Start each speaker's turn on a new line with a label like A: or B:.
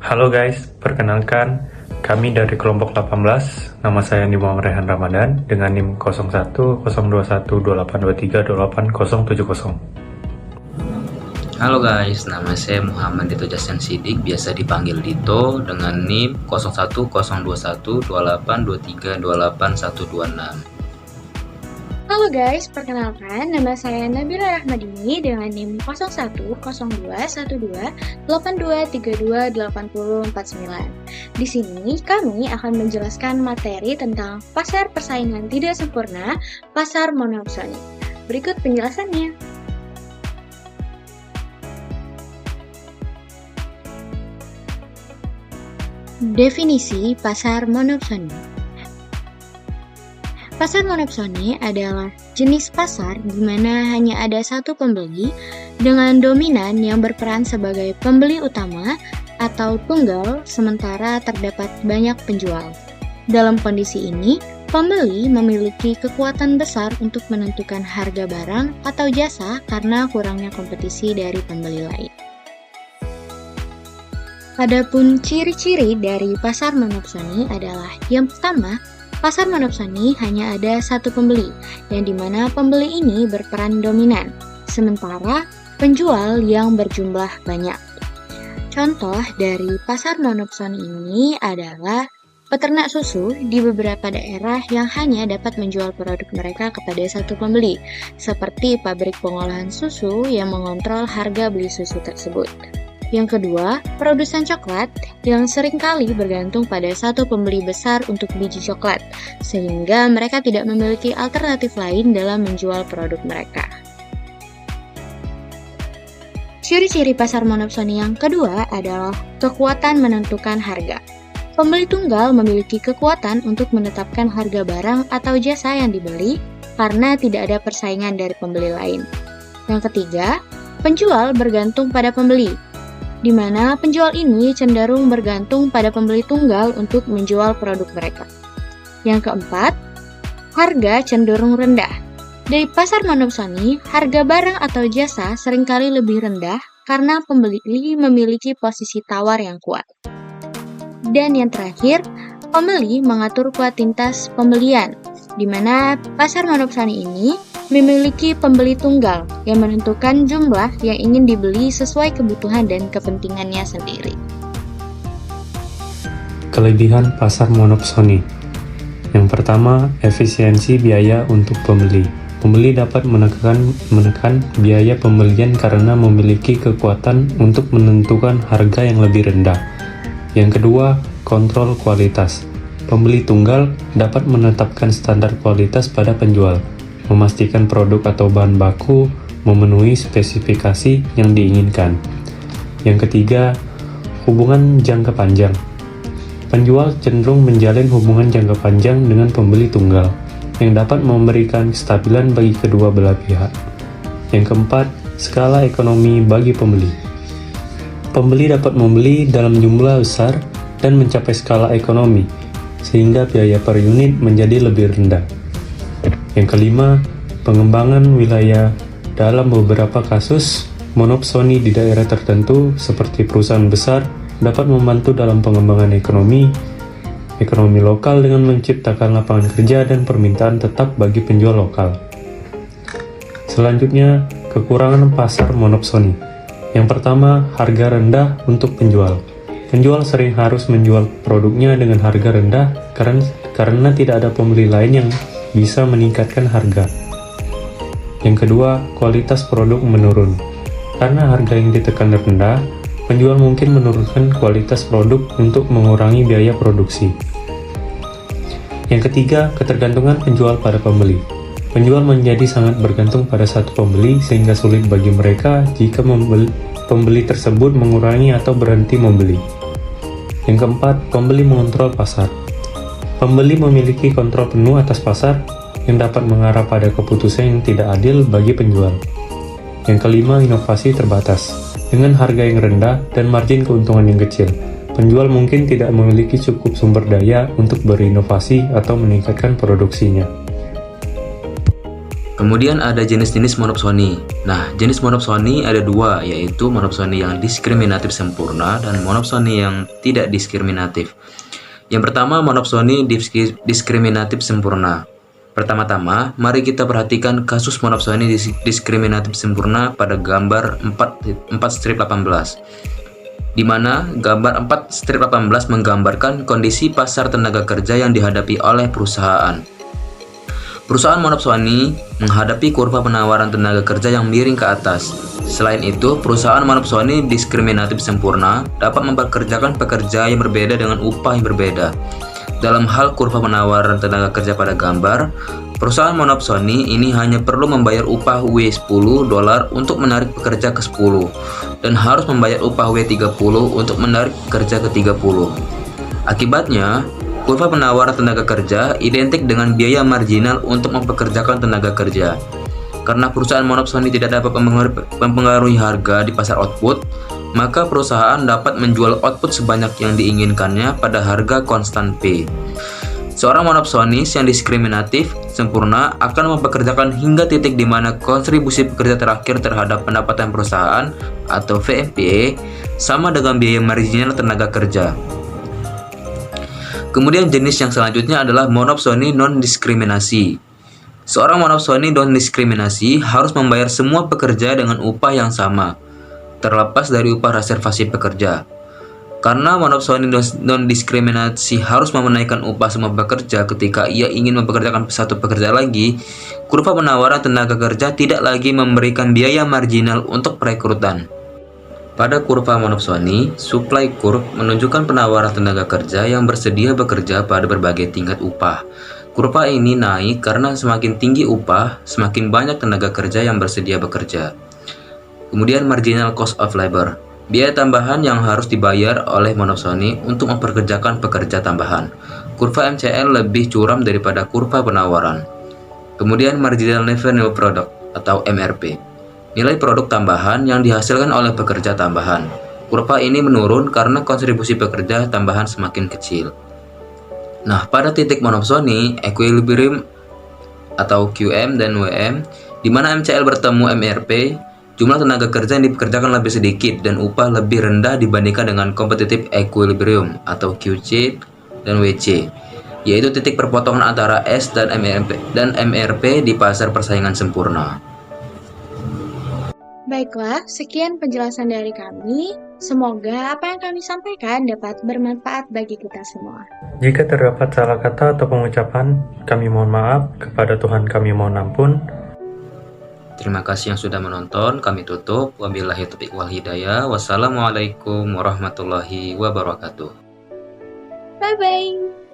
A: Halo guys, perkenalkan kami dari kelompok 18. Nama saya Andi Muhammad Rehan Ramadan dengan NIM 01 021 2823 28070.
B: Halo guys, nama saya Muhammad Dito Jasen Sidik, biasa dipanggil Dito dengan NIM 01 021 2823 28126.
C: Halo guys, perkenalkan nama saya Nabila Rahmadini dengan NIM 01 02 12 82 32 80 49. Di sini kami akan menjelaskan materi tentang pasar persaingan tidak sempurna, pasar monopsoni. Berikut penjelasannya. Definisi pasar monopsoni. Pasar monopsoni adalah jenis pasar di mana hanya ada satu pembeli dengan dominan yang berperan sebagai pembeli utama atau tunggal, sementara terdapat banyak penjual. Dalam kondisi ini, pembeli memiliki kekuatan besar untuk menentukan harga barang atau jasa karena kurangnya kompetisi dari pembeli lain. Adapun ciri-ciri dari pasar monopsoni adalah yang pertama, pasar monopsoni hanya ada satu pembeli, yang dimana pembeli ini berperan dominan, sementara penjual yang berjumlah banyak. Contoh dari pasar monopsoni ini adalah peternak susu di beberapa daerah yang hanya dapat menjual produk mereka kepada satu pembeli, seperti pabrik pengolahan susu yang mengontrol harga beli susu tersebut. Yang kedua, produsen coklat yang seringkali bergantung pada satu pembeli besar untuk biji coklat, sehingga mereka tidak memiliki alternatif lain dalam menjual produk mereka. Ciri-ciri pasar monopsoni yang kedua adalah kekuatan menentukan harga. Pembeli tunggal memiliki kekuatan untuk menetapkan harga barang atau jasa yang dibeli karena tidak ada persaingan dari pembeli lain. Yang ketiga, penjual bergantung pada pembeli, di mana penjual ini cenderung bergantung pada pembeli tunggal untuk menjual produk mereka. Yang keempat, harga cenderung rendah. Dari pasar monopsoni, harga barang atau jasa seringkali lebih rendah karena pembeli memiliki posisi tawar yang kuat. Dan yang terakhir, pembeli mengatur kuantitas pembelian, di mana pasar monopsoni ini memiliki pembeli tunggal yang menentukan jumlah yang ingin dibeli sesuai kebutuhan dan kepentingannya sendiri.
A: Kelebihan pasar monopsoni. Yang pertama, efisiensi biaya untuk pembeli. Pembeli dapat menekan biaya pembelian karena memiliki kekuatan untuk menentukan harga yang lebih rendah. Yang kedua, kontrol kualitas. Pembeli tunggal dapat menetapkan standar kualitas pada penjual, memastikan produk atau bahan baku memenuhi spesifikasi yang diinginkan. Yang ketiga, hubungan jangka panjang. Penjual cenderung menjalin hubungan jangka panjang dengan pembeli tunggal, yang dapat memberikan kestabilan bagi kedua belah pihak. Yang keempat, skala ekonomi bagi pembeli. Pembeli dapat membeli dalam jumlah besar dan mencapai skala ekonomi, sehingga biaya per unit menjadi lebih rendah. Yang kelima, pengembangan wilayah. Dalam beberapa kasus, monopsoni di daerah tertentu seperti perusahaan besar dapat membantu dalam pengembangan ekonomi lokal dengan menciptakan lapangan kerja dan permintaan tetap bagi penjual lokal. Selanjutnya, kekurangan pasar monopsoni. Yang pertama, harga rendah untuk penjual. Penjual sering harus menjual produknya dengan harga rendah karena tidak ada pembeli lain yang bisa meningkatkan harga. Yang kedua, kualitas produk menurun. Karena harga yang ditekan rendah, penjual mungkin menurunkan kualitas produk untuk mengurangi biaya produksi. Yang ketiga, ketergantungan penjual pada pembeli. Penjual menjadi sangat bergantung pada satu pembeli sehingga sulit bagi mereka jika pembeli tersebut mengurangi atau berhenti membeli. Yang keempat, pembeli mengontrol pasar. Pembeli memiliki kontrol penuh atas pasar yang dapat mengarah pada keputusan yang tidak adil bagi penjual. Yang kelima, inovasi terbatas. Dengan harga yang rendah dan margin keuntungan yang kecil, penjual mungkin tidak memiliki cukup sumber daya untuk berinovasi atau meningkatkan produksinya.
B: Kemudian ada jenis-jenis monopsoni. Nah, jenis monopsoni ada dua, yaitu monopsoni yang diskriminatif sempurna dan monopsoni yang tidak diskriminatif. Yang pertama, monopsoni diskriminatif sempurna. Pertama-tama, mari kita perhatikan kasus monopsoni diskriminatif sempurna pada gambar 4-18, di mana gambar 4-18 menggambarkan kondisi pasar tenaga kerja yang dihadapi oleh perusahaan. Perusahaan monopsoni menghadapi kurva penawaran tenaga kerja yang miring ke atas. Selain itu, perusahaan monopsoni diskriminatif sempurna dapat mempekerjakan pekerja yang berbeda dengan upah yang berbeda. Dalam hal kurva penawaran tenaga kerja pada gambar, perusahaan monopsoni ini hanya perlu membayar upah W10 dolar untuk menarik pekerja ke 10 dan harus membayar upah W30 untuk menarik pekerja ke 30. Akibatnya, kurva penawaran tenaga kerja identik dengan biaya marginal untuk mempekerjakan tenaga kerja. Karena perusahaan monopsoni tidak dapat mempengaruhi harga di pasar output, maka perusahaan dapat menjual output sebanyak yang diinginkannya pada harga konstan P. Seorang monopsonis yang diskriminatif sempurna akan mempekerjakan hingga titik di mana kontribusi pekerja terakhir terhadap pendapatan perusahaan atau VMPE sama dengan biaya marginal tenaga kerja. Kemudian jenis yang selanjutnya adalah monopsoni non-diskriminasi. Seorang monopsoni non-diskriminasi harus membayar semua pekerja dengan upah yang sama, terlepas dari upah reservasi pekerja. Karena monopsoni non-diskriminasi harus menaikkan upah semua pekerja ketika ia ingin mempekerjakan satu pekerja lagi, kurva penawaran tenaga kerja tidak lagi memberikan biaya marginal untuk perekrutan. Pada kurva monopsoni, supply curve menunjukkan penawaran tenaga kerja yang bersedia bekerja pada berbagai tingkat upah. Kurva ini naik karena semakin tinggi upah, semakin banyak tenaga kerja yang bersedia bekerja. Kemudian marginal cost of labor, biaya tambahan yang harus dibayar oleh monopsoni untuk mempekerjakan pekerja tambahan. Kurva MCL lebih curam daripada kurva penawaran. Kemudian marginal revenue product atau MRP, nilai produk tambahan yang dihasilkan oleh pekerja tambahan. Kurva ini menurun karena kontribusi pekerja tambahan semakin kecil. Nah, pada titik monopsoni, equilibrium atau QM dan WM, di mana MCL bertemu MRP, jumlah tenaga kerja yang dipekerjakan lebih sedikit dan upah lebih rendah dibandingkan dengan competitive equilibrium atau QC dan WC, yaitu titik perpotongan antara S dan MRP di pasar persaingan sempurna.
C: Baiklah, sekian penjelasan dari kami. Semoga apa yang kami sampaikan dapat bermanfaat bagi kita semua.
A: Jika terdapat salah kata atau pengucapan, kami mohon maaf. Kepada Tuhan kami mohon ampun.
B: Terima kasih yang sudah menonton. Kami tutup. Wabillahi taufiq wal hidayah. Wassalamualaikum warahmatullahi wabarakatuh.
C: Bye-bye.